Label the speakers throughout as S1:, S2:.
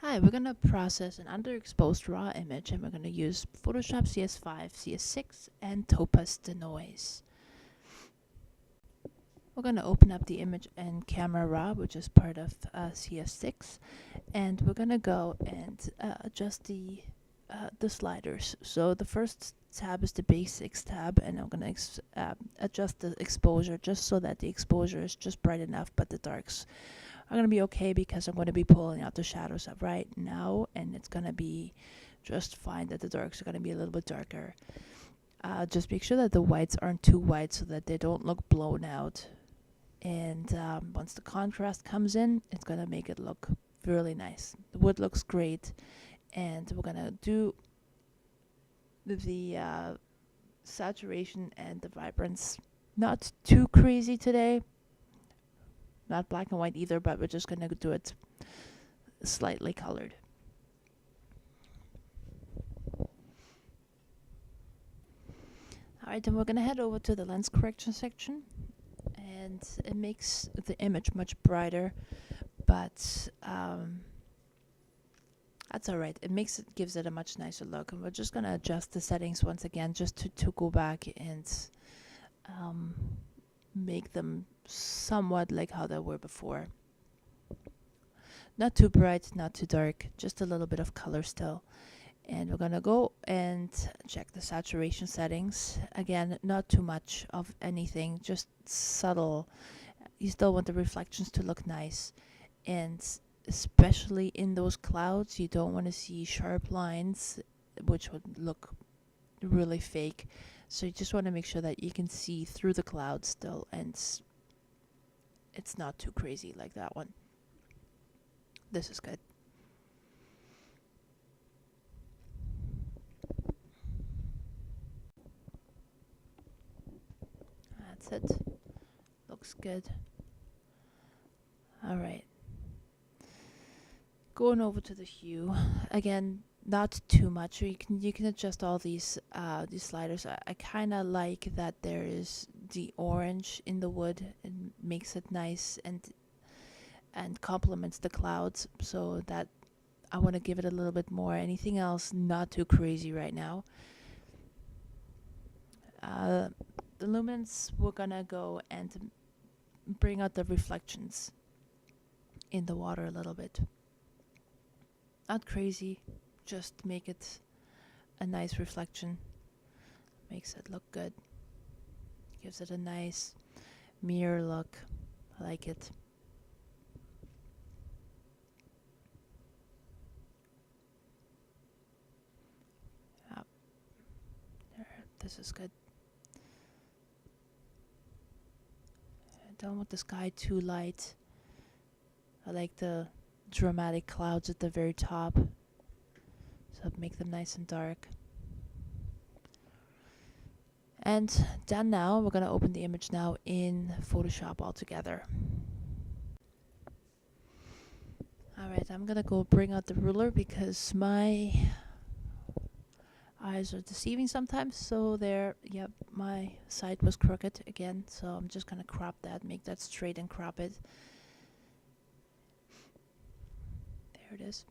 S1: Hi, we're going to process an underexposed raw image, and we're going to use Photoshop CS5, CS6, and Topaz DeNoise. We're going to open up the image in Camera Raw, which is part of CS6, and we're going to go and adjust the sliders. So the first tab is the Basics tab, and I'm going to adjust the exposure just so that the exposure is just bright enough, but the darks are going to be okay because I'm going to be pulling out the shadows up right now, and it's going to be just fine that the darks are going to be a little bit darker. Just make sure that the whites aren't too white so that they don't look blown out. And once the contrast comes in, it's going to make it look really nice. The wood looks great, and we're going to do the saturation and the vibrance not too crazy today. Not black and white either, but we're just going to do it slightly colored. Alright, then we're going to head over to the lens correction section, and it makes the image much brighter, but that's alright. Gives it a much nicer look, and we're just going to adjust the settings once again just to go back and make them somewhat like how they were before. Not too bright, not too dark, just a little bit of color still. And we're gonna go and check the saturation settings. Again, not too much of anything, just subtle. You still want the reflections to look nice, and especially in those clouds, you don't want to see sharp lines, which would look really fake. So you just want to make sure that you can see through the clouds still, and it's not too crazy like that one. This is good. That's it. Looks good. Alright. Going over to the hue. Again, not too much. You can adjust all these sliders. I kind of like that there is the orange in the wood. It makes it nice and complements the clouds, so that I want to give it a little bit more. Anything else, not too crazy right now. The lumens, we're gonna go and bring out the reflections in the water a little bit. Not crazy, just make it a nice reflection. Makes it look good. Gives it a nice mirror look. I like it. This is good. I don't want the sky too light. I like the dramatic clouds at the very top, so make them nice and dark. And done now. We're going to open the image now in Photoshop altogether. Alright, I'm going to go bring out the ruler because my eyes are deceiving sometimes. So there, yep, my side was crooked again, so I'm just going to crop that, make that straight and crop it. There it is.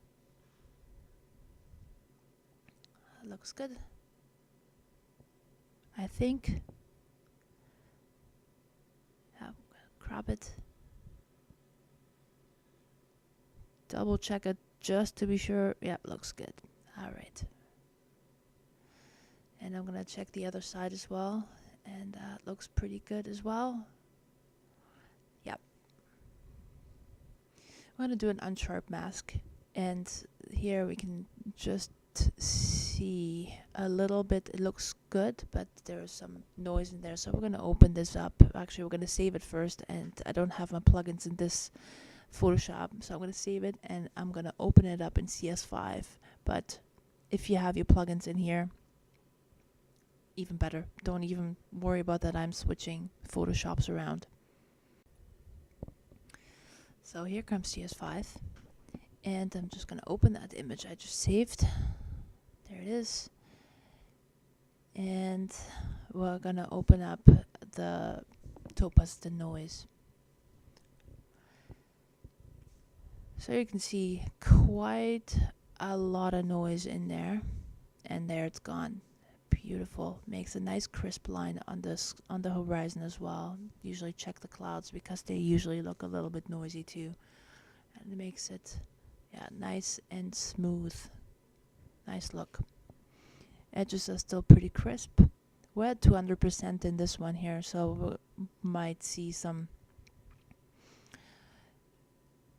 S1: Looks good. I think. Crop it. Double check it just to be sure. Yeah, looks good. Alright. And I'm gonna check the other side as well, and that looks pretty good as well. Yep. I'm gonna do an unsharp mask, and here we can just see a little bit. It looks good, but there's some noise in there, so we're gonna open this up. Actually, we're gonna save it first, and I don't have my plugins in this Photoshop, so I'm gonna save it and I'm gonna open it up in CS5. But if you have your plugins in here, even better. Don't even worry about that I'm switching Photoshops around. So here comes CS5, and I'm just gonna open that image I just saved. There it is. And we're gonna open up the Topaz DeNoise. So you can see quite a lot of noise in there, and there it's gone. Beautiful. Makes a nice crisp line on this on the horizon as well. Usually check the clouds because they usually look a little bit noisy too, and it makes it, yeah, nice and smooth. Nice look. Edges are still pretty crisp. We're at 200% in this one here, so we might see some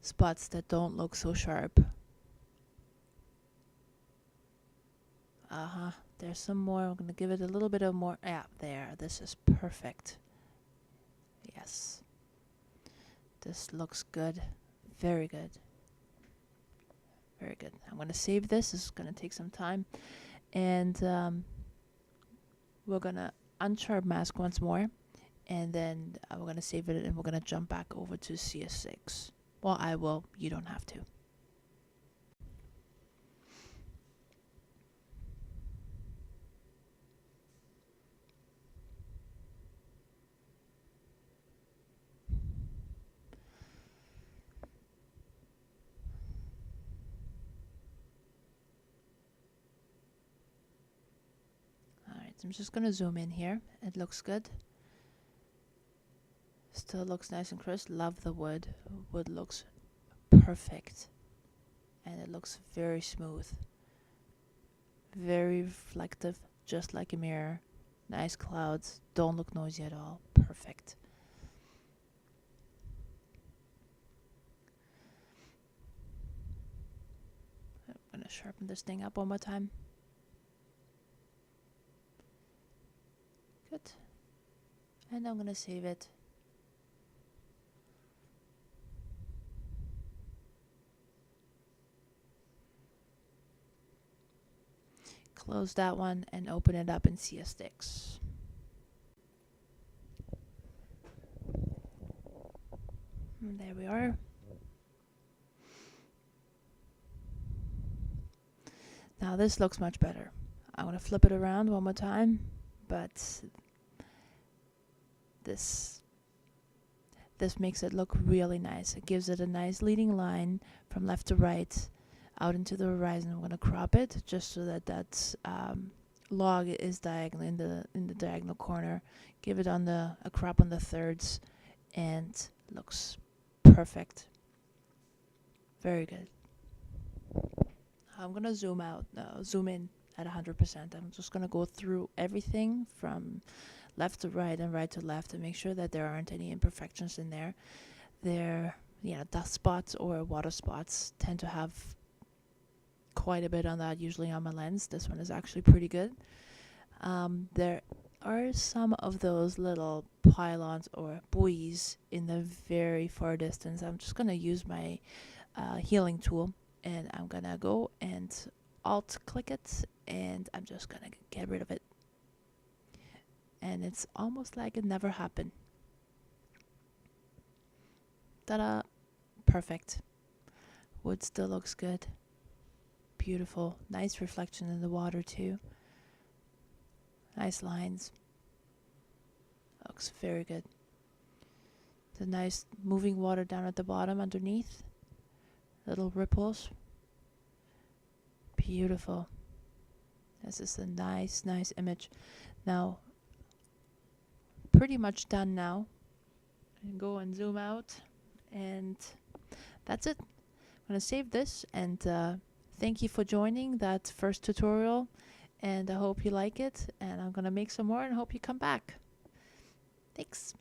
S1: spots that don't look so sharp. There's some more. I'm gonna give it a little bit of more. Yeah, there. This is perfect. Yes. This looks good. Very good. Very good. I'm gonna save this. This is gonna take some time. And we're gonna unsharp mask once more. And then we're gonna save it and we're gonna jump back over to CS6. Well, I will. You don't have to. I'm just gonna zoom in here. It looks good. Still looks nice and crisp. Love the wood. Wood looks perfect. And it looks very smooth. Very reflective, just like a mirror. Nice clouds. Don't look noisy at all. Perfect. I'm gonna sharpen this thing up one more time. Good. And I'm gonna save it. Close that one and open it up in CS6. And there we are. Now this looks much better. I'm gonna flip it around one more time, but this makes it look really nice. It gives it a nice leading line from left to right out into the horizon. I'm going to crop it just so that that log is diagonal in the diagonal corner. Give it on a crop on the thirds, and looks perfect. Very good. I'm going to zoom in at 100%. I'm just going to go through everything from left to right and right to left and make sure that there aren't any imperfections in there. Dust spots or water spots tend to have quite a bit on that, usually on my lens. This one is actually pretty good. There are some of those little pylons or buoys in the very far distance. I'm just going to use my healing tool, and I'm going to go and alt click it, and I'm just going to get rid of it. And it's almost like it never happened. Ta-da! Perfect. Wood still looks good. Beautiful. Nice reflection in the water too. Nice lines. Looks very good. The nice moving water down at the bottom underneath. Little ripples. Beautiful. This is a nice image. Now, pretty much done now. And go and zoom out, and that's it. I'm gonna save this, and thank you for joining that first tutorial, and I hope you like it, and I'm gonna make some more and hope you come back. Thanks.